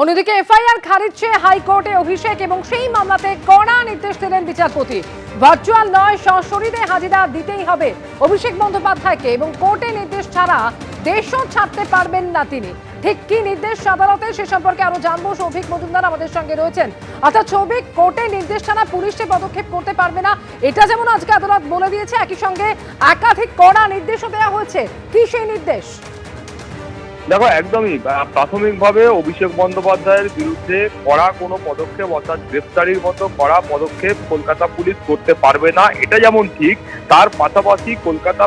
অন্যদিকে এফআইআর খারিজ চেয়ে হাইকোর্টে অভিষেক এবং সেই মামলাতে কড়া নির্দেশ দিলেন বিচারপতি। ভার্চুয়াল নয়, সশরীরে হাজিরা দিতেই হবে অভিষেক বন্দ্যোপাধ্যায়কে এবং কোর্টে নির্দেশ ছাড়া দেশও ছাড়তে পারবেন না তিনি। ঠিক কি নির্দেশ আদালতে, সে সম্পর্কে আরো জানবো। সৌভিক মজুমদার আমাদের সঙ্গে রয়েছেন। অর্থাৎ সৌভিক, কোর্টে নির্দেশ ছাড়া পুলিশ পদক্ষেপ করতে পারবে না, এটা যেমন আজকে আদালত বলে দিয়েছে, একই সঙ্গে একাধিক কড়া নির্দেশও দেওয়া হয়েছে। কি সেই নির্দেশ? দেখো, একদমই প্রাথমিকভাবে অভিষেক বন্দ্যোপাধ্যায়ের বিরুদ্ধে কড়া কোনো পদক্ষেপ অর্থাৎ গ্রেফতারির মতো কড়া পদক্ষেপ কলকাতা পুলিশ করতে পারবে না, এটা যেমন ঠিক, তার পাশাপাশি কলকাতা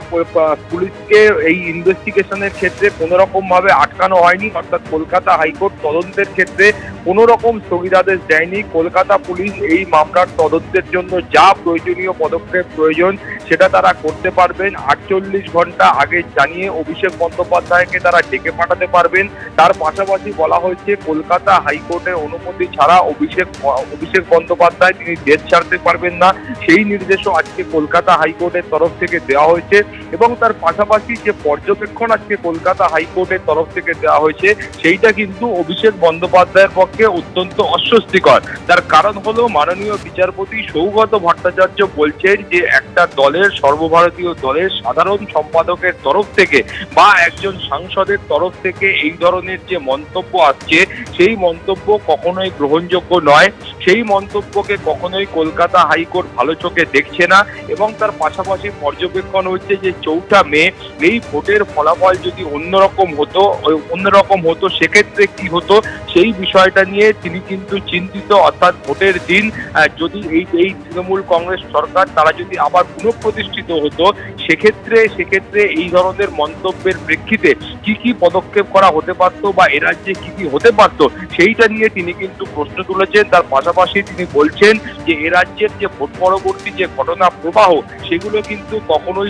পুলিশকে এই ইনভেস্টিগেশনের ক্ষেত্রে কোনো রকম ভাবে আটকানো হয়নি। অর্থাৎ কলকাতা হাইকোর্ট তদন্তের ক্ষেত্রে কোনো রকম স্থগিতাদেশ দেয়নি। কলকাতা পুলিশ এই মামলার তদন্তের জন্য যা প্রয়োজনীয় পদক্ষেপ প্রয়োজন সেটা তারা করতে পারবেন। 48 ঘন্টা আগে জানিয়ে অভিষেক বন্দ্যোপাধ্যায়কে তারা ডেকে পাঠাতে পারবেন। তার পাশাপাশি বলা হয়েছে কলকাতা হাইকোর্টের অনুমতি ছাড়া অভিষেক বন্দ্যোপাধ্যায় তিনি দেশ ছাড়তে পারবেন না, সেই নির্দেশও আজকে কলকাতা হাইকোর্টের তরফ থেকে দেওয়া হয়েছে। এবং তার পাশাপাশি যে পর্যবেক্ষণ আজকে কলকাতা হাইকোর্টের তরফ থেকে দেওয়া হয়েছে সেইটা কিন্তু অভিষেক বন্দ্যোপাধ্যায়ের পক্ষে অত্যন্ত অস্বস্তিকর। তার কারণ হলো মাননীয় বিচারপতি সৌগত ভট্টাচার্য বলছেন যে একটা দলের, সর্বভারতীয় দলের সাধারণ সম্পাদকের তরফ থেকে বা একজন সাংসদের তরফ থেকে এই ধরনের যে মন্তব্য আসছে সেই মন্তব্য কখনোই গ্রহণযোগ্য নয়। সেই মন্তব্যকে কখনোই কলকাতা হাইকোর্ট ভালো চোখে দেখছে না। এবং তার পাশাপাশি পর্যবেক্ষণ হচ্ছে যে 4 মে এই ভোটের ফলাফল যদি অন্যরকম হতো সেক্ষেত্রে কি হতো সেই বিষয়টা নিয়ে তিনি কিন্তু চিন্তিত। অর্থাৎ ভোটের দিন যদি এই তৃণমূল কংগ্রেস সরকার তারা যদি আবার পুনঃপ্রতিষ্ঠিত হতো সেক্ষেত্রে এই ধরনের মন্তব্যের প্রেক্ষিতে কি পদক্ষেপ করা হতে পারত বা এ রাজ্যে কি হতে পারত সেইটা নিয়ে তিনি কিন্তু প্রশ্ন তুলেছেন। তার পাশাপাশি তিনি বলছেন যে এ রাজ্যের যে ভোট পরবর্তী যে ঘটনা প্রবাহ সেগুলো কিন্তু কখনোই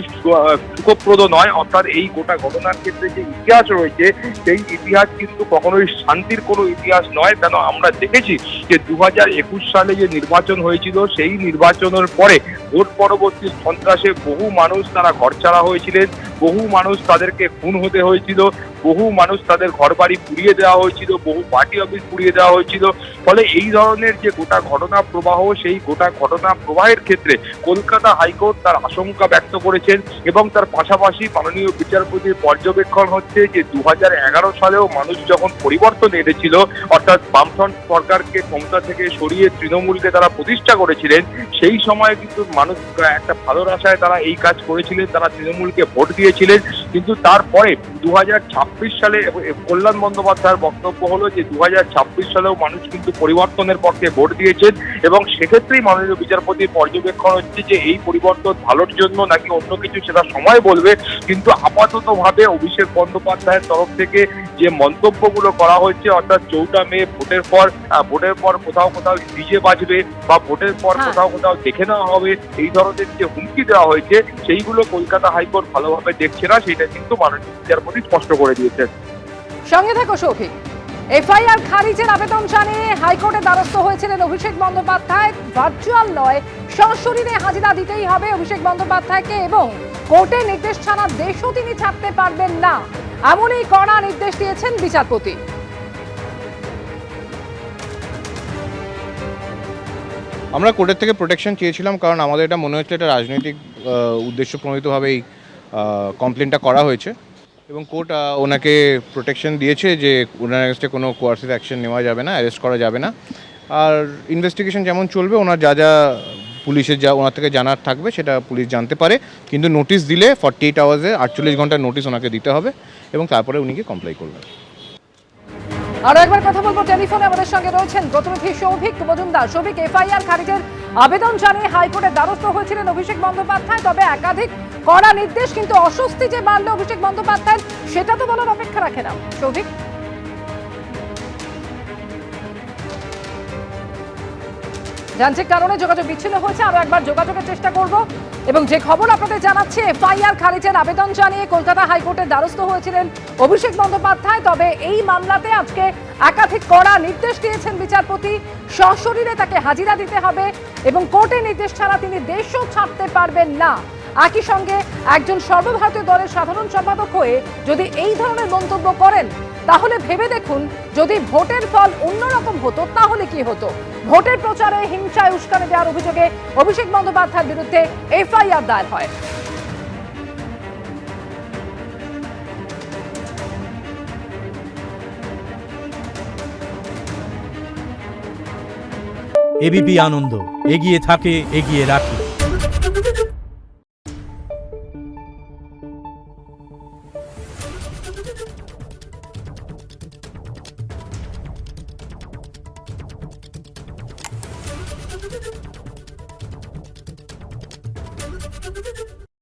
সুখপ্রদ নয়। অর্থাৎ এই গোটা ঘটনার ক্ষেত্রে যে ইতিহাস রয়েছে সেই ইতিহাস কিন্তু কখনোই শান্তির কোনো ইতিহাস নয়। কেন আমরা দেখেছি যে 2021 সালে যে নির্বাচন হয়েছিল সেই নির্বাচনের পরে ভোট পরবর্তী সন্ত্রাসে বহু মানুষ তারা ঘরছাড়া হয়েছিলেন, বহু মানুষ তাদেরকে খুন হতে হয়েছিল, বহু মানুষ তাদের ঘরবাড়ি পুড়িয়ে দেওয়া হয়েছিল, বহু পার্টি অফিস পুড়িয়ে দেওয়া হয়েছিল। ফলে এই ধরনের যে গোটা ঘটনা প্রবাহ সেই গোটা ঘটনা প্রবাহের ক্ষেত্রে কলকাতা হাইকোর্ট তার আশঙ্কা ব্যক্ত করেছেন। এবং তার পাশাপাশি মাননীয় বিচারপতির পর্যবেক্ষণ হচ্ছে যে 2011 সালেও মানুষ যখন পরিবর্তন এনেছিল, অর্থাৎ বামফ্রন্ট সরকারকে ক্ষমতা থেকে সরিয়ে তৃণমূলকে তারা প্রতিষ্ঠা করেছিলেন, সেই সময় কিন্তু মানুষ একটা ভালোর আশায় তারা এই কাজ করেছিলেন, তারা তৃণমূলকে ভোট দিয়েছিলেন। কিন্তু তারপরে 2026 সালে কল্যাণ বন্দ্যোপাধ্যায়ের বক্তব্য হলো যে 2026 সালেও মানুষ কিন্তু পরিবর্তনের পক্ষে ভোট দিয়েছেন। এবং সেক্ষেত্রেই মাননীয় বিচারপতির পর্যবেক্ষণ হচ্ছে যে এই পরিবর্তন ভালোর জন্য নাকি অন্য কিছু সেটা সময় বলবে। কিন্তু আপাতত ভাবে অভিষেক বন্দ্যোপাধ্যায়ের তরফ থেকে যে মন্তব্যগুলো করা হয়েছে, অর্থাৎ 4 মে ভোটের পর কোথাও ডিজে বাজবে বা ভোটের পর কোথাও দেখে নেওয়া হবে, এই ধরনের যে হুমকি দেওয়া হয়েছে সেইগুলো কলকাতা হাইকোর্ট ভালোভাবে দেখছে না, সেটা কিন্তু মাননীয় বিচারপতি স্পষ্ট করে দিয়েছেন। সঙ্গে থাকো সৌভিক। এফআইআর খারিজের আবেদন জানিয়ে হাইকোর্টে দ্বারস্থ হয়েছিলেন অভিষেক বন্দ্যোপাধ্যায়। ভার্চুয়াল নয়, সশরীরে হাজিরা দিতেই হবে অভিষেক বন্দ্যোপাধ্যায়কে এবং কোর্টের নির্দেশ ছাড়া দেশও তিনি ছাড়তে পারবেন না, এমনই কড়া নির্দেশ দিয়েছেন বিচারপতি। আমরা কোর্টের থেকে প্রোটেকশন চেয়েছিলাম, কারণ আমাদের এটা মনে হচ্ছে এটা রাজনৈতিক উদ্দেশ্য প্রণোদিতভাবে এই কমপ্লেনটা করা হয়েছে। এবং কোর্ট ওনাকে প্রোটেকশন দিয়েছে যে ওনার এগেন্সটে কোনো কোয়ার্সিভ অ্যাকশন নেওয়া যাবে না, অ্যারেস্ট করা যাবে না। আর ইনভেস্টিগেশন যেমন চলবে, ওনার যা পুলিশের ওনার থেকে জানার থাকবে সেটা পুলিশ জানতে পারে। কিন্তু নোটিশ দিলে 48 আওয়ার্সে 48 ঘন্টার নোটিশ ওনাকে দিতে হবে এবং তারপরে উনি গিয়ে কমপ্লাই করবেন। আরো একবার কথা বলবো, টেলিফোনে আমাদের সঙ্গে রয়েছেন প্রতিনিধি সৌভিক মজুমদার। সৌভিক, এফআইআর খারিজের আবেদন জানিয়ে হাইকোর্টে দ্বারস্থ হয়েছিলেন অভিষেক বন্দ্যোপাধ্যায়, তবে একাধিক কড়া নির্দেশ, কিন্তু অস্বস্তি যে বাড়লো অভিষেক বন্দ্যোপাধ্যায় সেটা তো বলার অপেক্ষা রাখে না। সৌভিক, যান্ত্রিক কারণে যোগাযোগ বিচ্ছিন্ন হয়েছে, আরো একবার যোগাযোগের চেষ্টা করব। এবং যে খবর আপনাদের জানাচ্ছে, এফআইআর খারিজের আবেদন জানিয়ে কলকাতা হাইকোর্টের দ্বারস্থ হয়েছিলেন অভিষেক বন্দ্যোপাধ্যায়, তবে এই মামলাতে আজকে একাধিক কড়া নির্দেশ দিয়েছেন বিচারপতি। সশরীরে তাকে হাজিরা দিতে হবে এবং কোর্টের নির্দেশ ছাড়া তিনি দেশও ছাড়তে পারবেন না, একই সঙ্গে একজন সর্বভারতীয় দলের সাধারণ সম্পাদক হয়ে যদি এই ধরনের মন্তব্য করেন, তাহলে ভেবে দেখুন যদি ভোটের ফল অন্যরকম হতো তাহলে কি হতো। ভোটের প্রচারে হিংসায় উস্কানি দেওয়ার অভিযোগে অভিষেক বন্দ্যোপাধ্যায়ের বিরুদ্ধে এফআইআর দায়ের হয়। এবিপি আনন্দ, এগিয়ে থাকে, এগিয়ে রাখে।